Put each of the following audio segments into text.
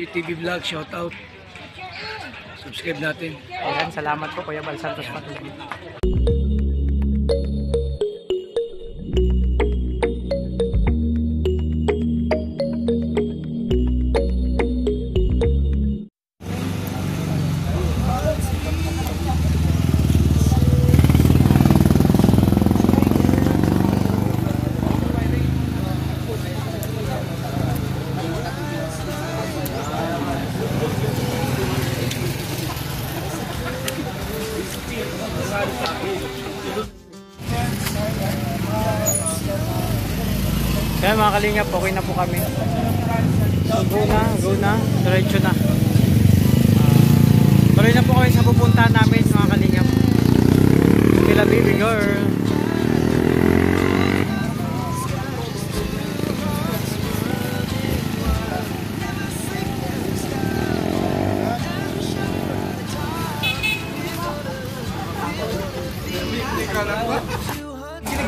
TV Vlog, shout out. Subscribe natin. Ayan, salamat po Kuya Bal Santos Patuloy. Kaya mga kalingap, okay na po kami. So, go na, diretso na. Tuloy na po kami sa pupuntahan namin mga kalingap. Kila baby girl.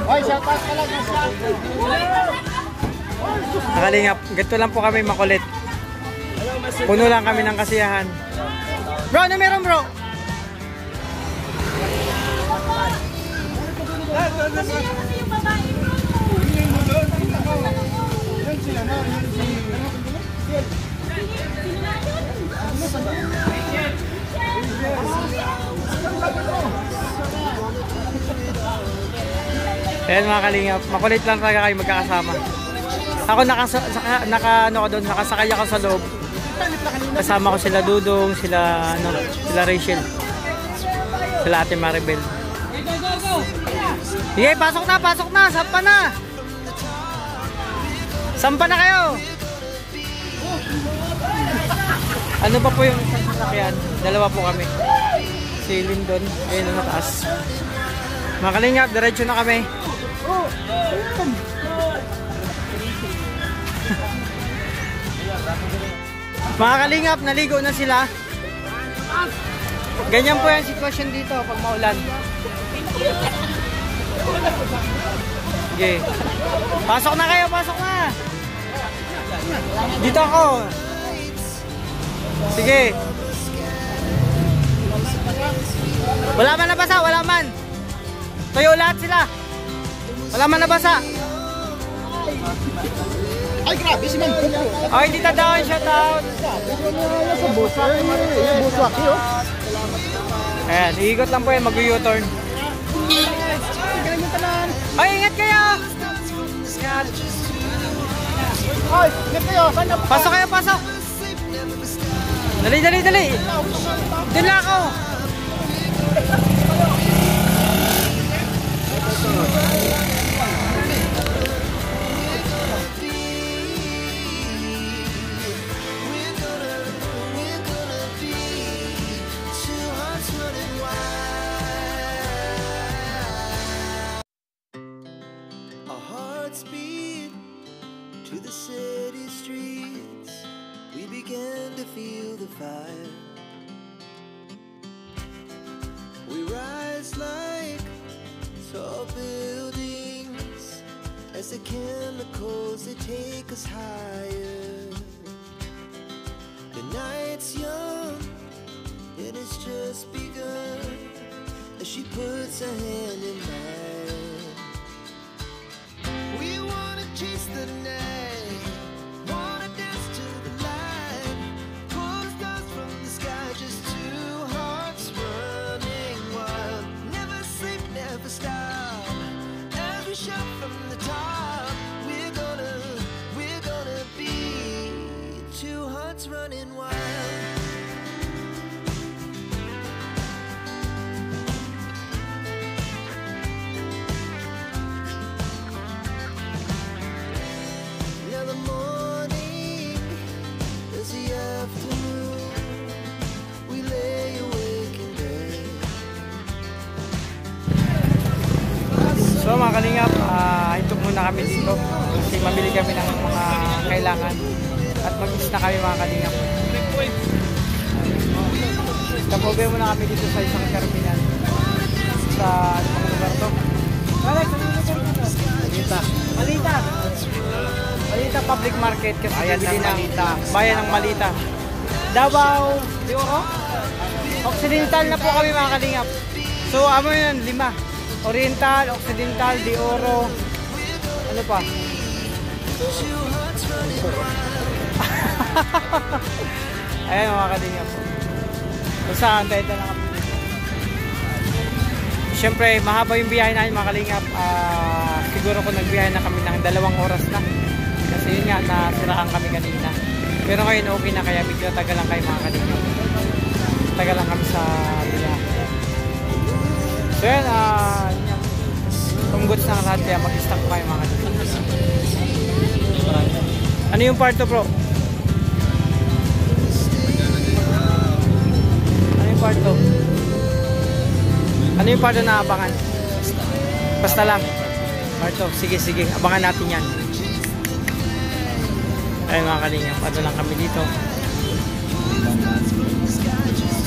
Hoy, shout out ka lang. Nakalingap, ganito lang po kami makulit. Puno lang kami ng kasiyahan. Bro, ano meron bro? Ayan mga kalingap, makulit lang talaga kayo magkakasama. Ako nakasakay ako sa loob. Kasama ko sila Dudong, sila Rachel. Sila Ate Maribel. Sige, pasok na, sampa na. Sampa na kayo. Ano pa po yung isang sasakyan? Dalawa po kami. Si Lindon, ayun na mataas. Mga kalingap, diretso na kami. Mga kalingap, naligo na sila. Ganyan po yung sitwasyon dito pag maulan. Sige. Pasok na kayo, pasok na. Dito ako. Sige. Wala man nabasa, wala man. Tuyo lahat sila. Wala man nabasa. Ay, grabe si Man. Okay, Tita Dawn, shout out. Sa buswak. Yung buswak yun. Ayan, iikot lang po yan, mag-u-turn. Ay, ingat kayo. Ay, ingat kayo. Pasok kayo, pasok. Dali. Doon lang ako. To the city streets, we began to feel the fire. We rise like tall buildings as the chemicals they take us higher. The night's young and it's just begun as she puts her hand in mine. We wanna chase the night, wanna dance to the light, pull the stars from the sky, just two hearts running wild. Never sleep, never stop, as we shout from the top. We're gonna be two hearts running wild. So mga kalingap, hintok muna kami dito kasi mamili kami ng mga kailangan at mag-is na kami mga kalingap. Kapobe muna kami dito sa isang terminal sa anong lugar to? Malita Public Market kasi bayan ng Malita. Davao de Oro. Occidental na po kami mga kalingap. So ano yun, 5. Oriental, Occidental, de Oro. Ano pa? Ayan mga kalingap. Basta antay na lang kami. Siyempre mahaba yung biyahe namin mga kalingap. Siguro kung nagbiyahe na kami ng 2 oras na. Kasi yun nga, nasiraan kami kanina. Pero ngayon okay na, kaya medyo tagal lang kayo mga kalingap. Tagal lang kami sa biyahe. So yun, kung goods na lahat, kaya mag-stock pa yung mga kalingap. Ano yung part to bro? Ano yung part to? Ano yung part to na abangan? Basta lang. Part to, sige, abangan natin yan. Ay mga kalingap, ano lang kami dito.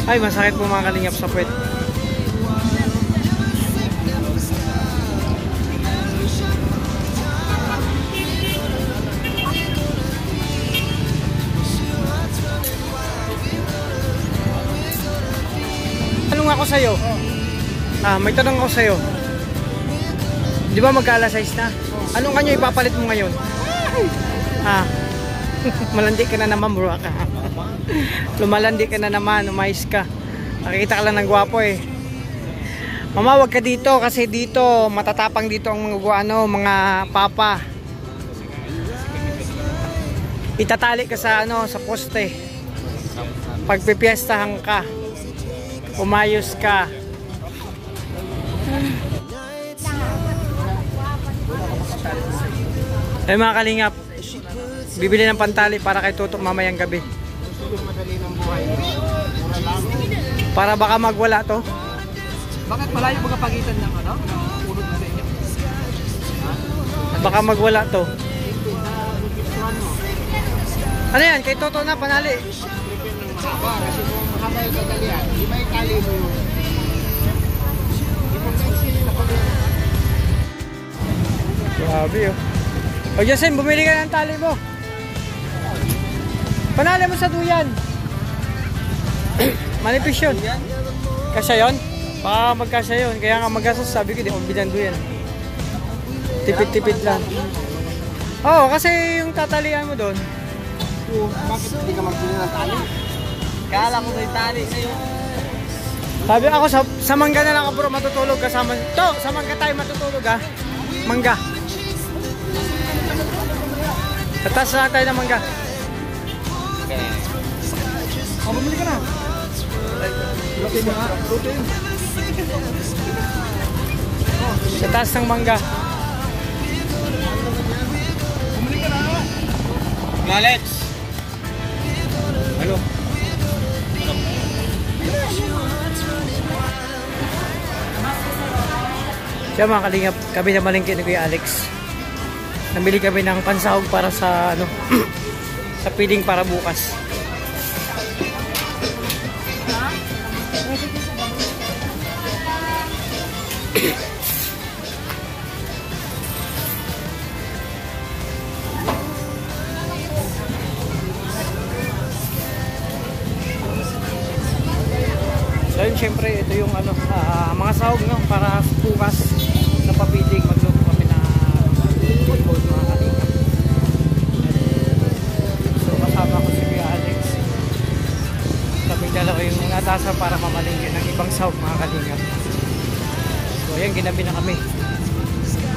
Ay, masakit po mga kalingap sa puwet. Tanong ako sa'yo. May tanong ako sa'yo. Di ba magka-alas 6 na? Anong kanyo ipapalit mo ngayon? Malandi ka na naman bro. Lumalandi ka na naman, umayos ka. Nakikita ka lang ng gwapo eh. Mama, wag ka dito kasi dito matatapang dito ang mga papa. Itatali ka sa sa poste. Pagpipiestahan ka. Umayos ka. Ay mga kalingap, bibili ng pantali para kay Tutok mamayang gabi. Para baka magwala to. Bakit malayo mga pagitan ng ulog na sa inyo? Baka magwala to. Ano yan? Kay Toto na panali. Mahaba, kasi kung mahaba yung tatalian, di ba itali mo yun? Grabe oh. O Jasen, bumili ka ng tali mo. Panali mo sa duyan. Manipis yun. Kasya yun? Baka magkasya yun. Kaya nga magkasya, sabi ko di akong bilang duyan. Tipid-tipid lang. Oo, kasi yung tatalian mo doon. Bakit hindi ka magbili ng tali? Kala ko may tali sa'yo. Sabi ako, sa mangga na lang ako bro matutulog kasama. Sa mangga tayo matutulog ha. Mangga. Tatas na tayo ng mangga. Bumili ka na. Lutin mo nga. Lutin. Sa taas ng mangga. Bumili ka na. Alex! Hello? Siya mga kalingap, kami na malingkin ni Kuya Alex. Namili kami ng pansahog para sa sa piling para bukas. So yun, syempre ito yung mga sahog para bukas na papiling. Magluto kami na food mga kalingap. So kasama ko si Kuya Alex. Kaming dalawa yung natasa para mamalingkin ng ibang sahog mga kalingap. So ayan, ginabi na kami.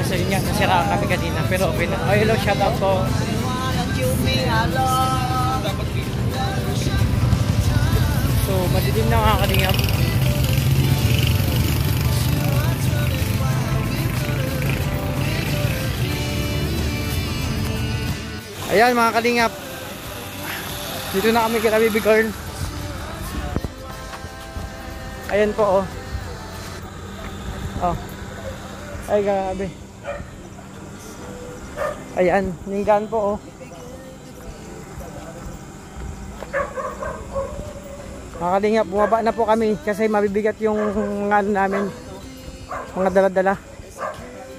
Kasi yun nga, nasiraan kami kanina. Pero okay na. Oh, hello, shout out po. So madilim na mga kalingap. Ayan mga kalingap. Dito na kami kay Baby Girl. Ayan po oh. Oh. Ay grabe. Ayan, ninggan po oh. Mga kalingap, bumaba na po kami kasi mabibigat yung mga namin. Mga dala-dala.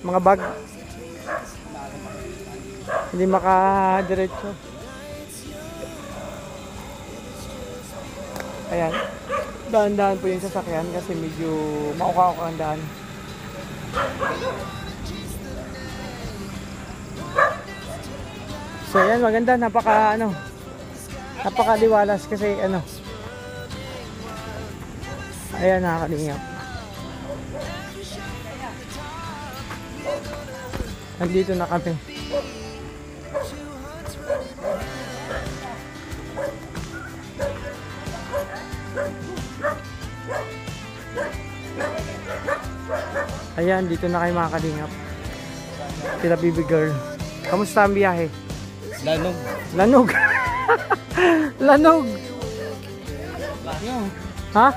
Mga bag. Hindi makadiretso. Ayan. Daan-daan po yung sasakyan kasi medyo mauka-uka ang daan. So ayan, maganda, napakaliwalas kasi ayan, nakakalingap. Nandito na kami. Ayan, dito na kayo mga kalingap. Sila baby girl. Kamusta ang biyahe? Lanog. Lanog. Lanog. Ha?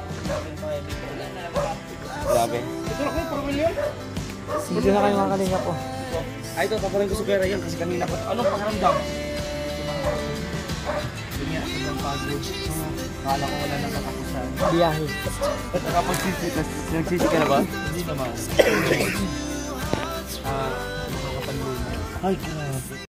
Grabe. Dito na kayo mga kalingap po. Ay, ito, paparin ko sa pera yan kasi kanina pa. Anong pangaramdam? Yun nga, sobrang pagod. Kala ko wala nang katapusan. Biyahe. At nagsisi ka na ba? Hindi naman. Nakapag-lumo. Ay, grabe.